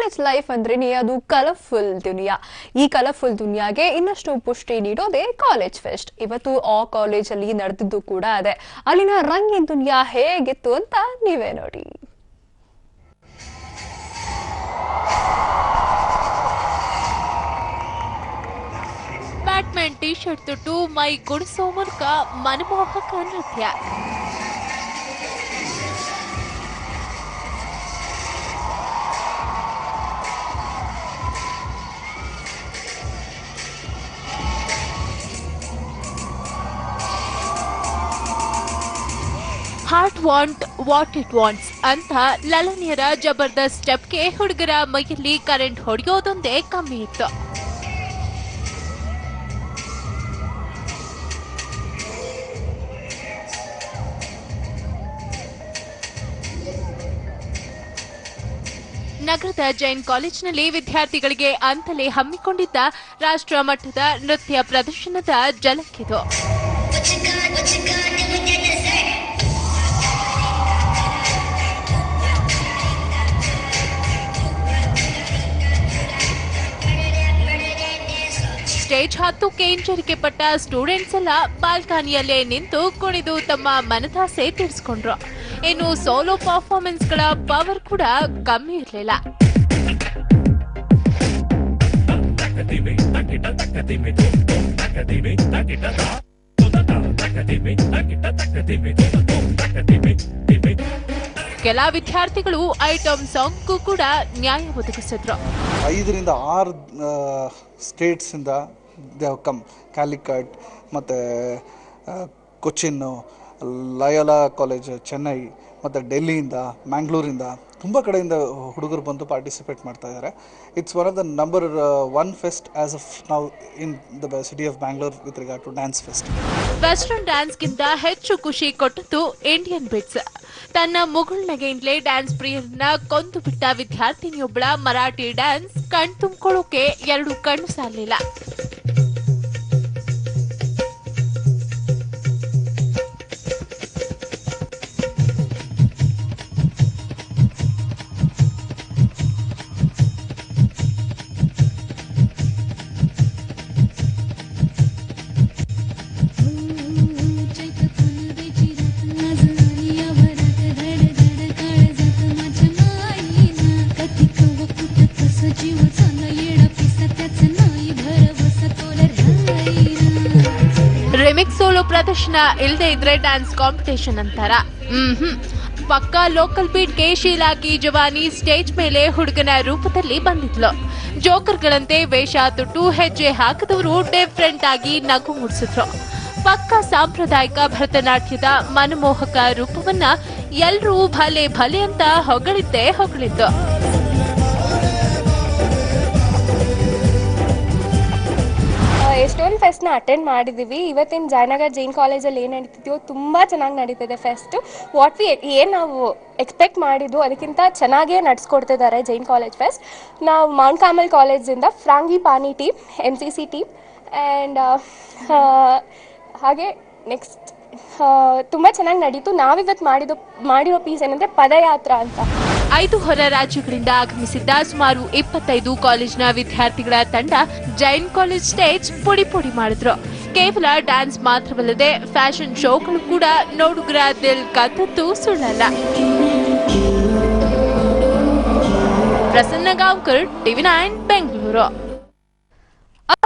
College life ಅಂದ್ರೇನೆ ಅದು colourful ದುನಿಯಾ. ಈ ಕಲರ್ಫುಲ್ ದುನಿಯಾಗೆ ಇನ್ನಷ್ಟು ಪುಷ್ಟಿ ನೀಡೋದೇ ಕಾಲೇಜ್ ಫೆಸ್ಟ್. ಇವತ್ತು ಆ ಕಾಲೇಜಲ್ಲಿ ನಡೆದಿದ್ದು ಕೂಡ ಅದೇ. ಅಲ್ಲಿನ ರಂಗಿನ ದುನಿಯಾ ಹೇಗಿತ್ತು ಅಂತ ನೀವೇ ನೋಡಿ. ಬ್ಯಾಟ್ಮನ್ ಟಿ ಶರ್ಟ್ ತೊಟ್ಟು ಮೈ ಗುಡಿಸೋ ಮೂಲಕ ಮನಮೋಹಕ ನೃತ್ಯ. Heart want what it wants ಅಂತ ಲಲನಿಯರ ಜಬರ್ದಸ್ತ್ ಸ್ಟೆಪ್ಗೆ ಹುಡುಗರ ಮೈಯಲ್ಲಿ ಕರೆಂಟ್ ಹೊಡೆಯೋದೊಂದೇ ಕಮ್ಮಿ ಇತ್ತು. ನಗರದ ಜೈನ್ ಕಾಲೇಜಿನಲ್ಲಿ ವಿದ್ಯಾರ್ಥಿಗಳಿಗೆ ಅಂತಲೇ ಹಮ್ಮಿಕೊಂಡಿದ್ದ ರಾಷ್ಟ್ರ ಮಟ್ಟದ ನೃತ್ಯ ಪ್ರದರ್ಶನದ ಝಲಕ್ಕಿದು. ಸ್ಟೇಜ್ ಹತ್ತಕ್ಕೆ ಹಿಂಜರಿಕೆ ಪಟ್ಟ ಸ್ಟೂಡೆಂಟ್ಸ್ ಎಲ್ಲ ಬಾಲ್ಕನಿಯಲ್ಲೇ ನಿಂತು ಕುಣಿದು ತಮ್ಮ ಮನದಾಸೆ ತೀರಿಸಿಕೊಂಡ್ರು. ಇನ್ನು ಸೋಲೋ ಪರ್ಫಾರ್ಮೆನ್ಸ್ಗಳ ಪವರ್ ಕೂಡ ಕಮ್ಮಿ ಇರಲಿಲ್ಲ. ಕೆಲ ವಿದ್ಯಾರ್ಥಿಗಳು ಐಟಮ್ ಸಾಂಗ್ಗೂ ಕೂಡ ನ್ಯಾಯ ಒದಗಿಸಿದ್ರು. 5 ರಿಂದ 6 ಸ್ಟೇಟ್ಸ್ ಇಂದ ಕಮ್ ಕ್ಯಾಲಿಕಟ್ ಮತ್ತು ಕೊಚ್ಚಿನ್, ಲಯೋಲಾ ಕಾಲೇಜ್ ಚೆನ್ನೈ ಮತ್ತು ಡೆಲ್ಲಿಯಿಂದ, ಮ್ಯಾಂಗ್ಳೂರಿಂದ ತುಂಬ ಕಡೆಯಿಂದ ಹುಡುಗರು ಬಂದು ಪಾರ್ಟಿಸಿಪೇಟ್ ಮಾಡ್ತಾ ಇದ್ದಾರೆ. It's one of the number 1 fest as of now in the city of Bangalore with regard to dance fest. Western ಡ್ಯಾನ್ಸ್ಗಿಂತ ಹೆಚ್ಚು ಖುಷಿ ಕೊಟ್ಟದ್ದು ಇಂಡಿಯನ್ ಬಿಟ್ಸ್. ತನ್ನ ಮುಗುಳ್ನಗೆಯಿಂದಲೇ ಡ್ಯಾನ್ಸ್ ಪ್ರಿಯರನ್ನ ಕೊಂದು ಬಿಟ್ಟ ವಿದ್ಯಾರ್ಥಿನಿಯೊಬ್ಬಳ ಮರಾಠಿ ಡ್ಯಾನ್ಸ್ ಕಣ್ ತುಂಬಿಕೊಳ್ಳೋಕೆ 2 ಕಣ್ಣು ಸಾಲಿಲ್ಲ. ರಿಮಿಕ್ಸ್ ಸೋಲೋ ಪ್ರದರ್ಶನ ಇಲ್ಲದೆ ಇದ್ರೆ ಡ್ಯಾನ್ಸ್ ಕಾಂಪಿಟೇಷನ್ ಅಂತಾರ. ಪಕ್ಕಾ ಲೋಕಲ್ ಬೀಟ್ಗೆ ಶೀಲಾಗಿ ಜವಾನಿ ಸ್ಟೇಜ್ ಮೇಲೆ ಹುಡುಗನ ರೂಪದಲ್ಲಿ ಬಂದಿದ್ಲು. ಜೋಕರ್ಗಳಂತೆ ವೇಷ ತೊಟ್ಟು ಹೆಜ್ಜೆ ಹಾಕಿದವರು ಡಿಫ್ರೆಂಟ್ ಆಗಿ ನಗು ಮೂಡಿಸಿದ್ರು. ಪಕ್ಕಾ ಸಾಂಪ್ರದಾಯಿಕ ಭರತನಾಟ್ಯದ ಮನಮೋಹಕ ರೂಪವನ್ನ ಎಲ್ರೂ ಭಲೆ ಭಲೆ ಅಂತ ಹೊಗಳಿದ್ದೇ ಹೊಗಳಿದ್ದು. ಎಷ್ಟೊಂದು ಫೆಸ್ಟ್ನ ಅಟೆಂಡ್ ಮಾಡಿದ್ದೀವಿ. ಇವತ್ತಿನ ಜಯನಗರ ಜೈನ್ ಕಾಲೇಜಲ್ಲಿ ಏನು ನಡೀತಿದೆಯೋ ತುಂಬ ಚೆನ್ನಾಗಿ ನಡೀತಿದೆ ಫೆಸ್ಟು. ಏನು ನಾವು ಎಕ್ಸ್ಪೆಕ್ಟ್ ಮಾಡಿದ್ದು ಅದಕ್ಕಿಂತ ಚೆನ್ನಾಗೇ ನಡೆಸ್ಕೊಡ್ತಿದ್ದಾರೆ ಜೈನ್ ಕಾಲೇಜ್ ಫೆಸ್ಟ್. ನಾವು ಮೌಂಟ್ ಕಾರ್ಮೆಲ್ ಕಾಲೇಜಿಂದ ಫ್ರಾಂಗಿ ಪಾನಿ ಟೀಮ್, MCC ಟೀಮ್ ಆ್ಯಂಡ್ ಹಾಗೆ ನೆಕ್ಸ್ಟ್ ತುಂಬ ಚೆನ್ನಾಗಿ ನಡೀತು. ನಾವಿವತ್ತು ಮಾಡಿರೋ ಪೀಸ್ ಏನಂದರೆ ಪದಯಾತ್ರಾ ಅಂತ. 5 ಹೊರ ರಾಜ್ಯಗಳಿಂದ ಆಗಮಿಸಿದ್ದ ಸುಮಾರು 25 ಕಾಲೇಜಿನ ವಿದ್ಯಾರ್ಥಿಗಳ ತಂಡ ಜೈನ್ ಕಾಲೇಜ್ ಸ್ಟೇಜ್ ಪುಡಿ ಪುಡಿ ಮಾಡಿದ್ರು. ಕೇವಲ ಡ್ಯಾನ್ಸ್ ಮಾತ್ರವಲ್ಲದೆ ಫ್ಯಾಷನ್ ಶೋಗಳು ಕೂಡ ನೋಡುಗರ ದಿಲ್ ಕದ್ದದ್ದು ಸುಳ್ಳಲ್ಲ. ಪ್ರಸನ್ನ ಗಾಂವ್ಕರ್, TV9 ಬೆಂಗಳೂರು.